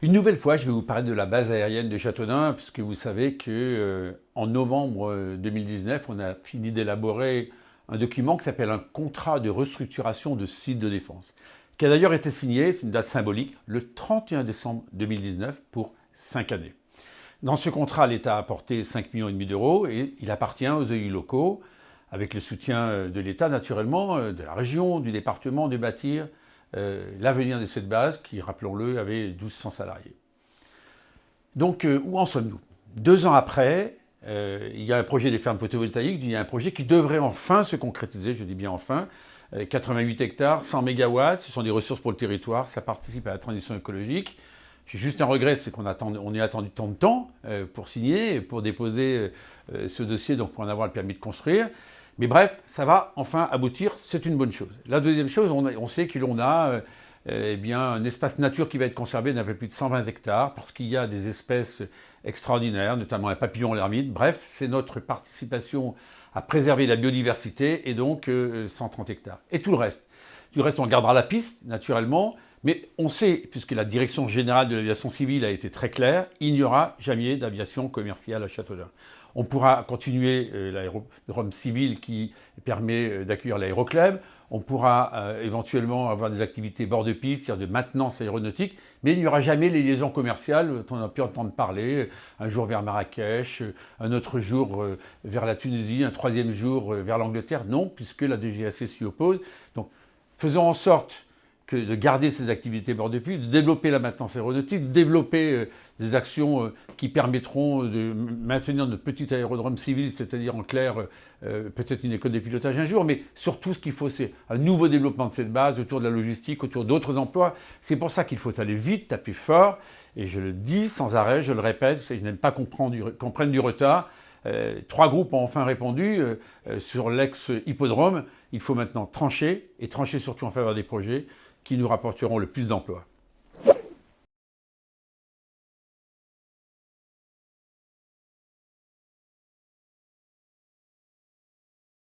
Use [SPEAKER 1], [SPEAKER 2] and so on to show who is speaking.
[SPEAKER 1] Une nouvelle fois, je vais vous parler de la base aérienne de Châteaudun, puisque vous savez que en novembre 2019, on a fini d'élaborer un document qui s'appelle un contrat de restructuration de site de défense, qui a d'ailleurs été signé, c'est une date symbolique, le 31 décembre 2019 pour 5 années. Dans ce contrat, l'État a apporté 5,5 millions d'euros et il appartient aux élus locaux, avec le soutien de l'État naturellement, de la région, du département, de bâtir l'avenir de cette base qui, rappelons-le, avait 1200 salariés. Donc, où en sommes-nous? 2 ans après, il y a un projet des fermes photovoltaïques, il y a un projet qui devrait enfin se concrétiser, je dis bien enfin. 88 hectares, 100 mégawatts, ce sont des ressources pour le territoire, ça participe à la transition écologique. J'ai juste un regret, c'est qu'on ait attendu tant de temps pour signer, pour déposer ce dossier, donc pour en avoir le permis de construire. Mais bref, ça va enfin aboutir, c'est une bonne chose. La deuxième chose, on sait que l'on a bien, un espace nature qui va être conservé d'un peu plus de 120 hectares, parce qu'il y a des espèces extraordinaires, notamment un papillon l'ermite. Bref, c'est notre participation à préserver la biodiversité, et donc 130 hectares. Et tout le reste. Du reste, on gardera la piste, naturellement, mais on sait, puisque la direction générale de l'aviation civile a été très claire, il n'y aura jamais d'aviation commerciale à Châteaudun. On pourra continuer l'aérodrome civil qui permet d'accueillir l'aéroclub. On pourra éventuellement avoir des activités bord de piste, c'est-à-dire de maintenance aéronautique, mais il n'y aura jamais les liaisons commerciales dont on a pu entendre parler, un jour vers Marrakech, un autre jour vers la Tunisie, un troisième jour vers l'Angleterre. Non, puisque la DGAC s'y oppose. Donc, faisons en sorte de garder ces activités bord de piste, de développer la maintenance aéronautique, de développer des actions qui permettront de maintenir notre petit aérodrome civil, c'est-à-dire en clair, peut-être une école de pilotage un jour, mais surtout ce qu'il faut, c'est un nouveau développement de cette base autour de la logistique, autour d'autres emplois. C'est pour ça qu'il faut aller vite, taper fort, et je le dis sans arrêt, je le répète, je n'aime pas qu'on prenne du retard. 3 groupes ont enfin répondu sur l'ex-hippodrome. Il faut maintenant trancher, et trancher surtout en faveur des projets qui nous rapporteront le plus d'emplois.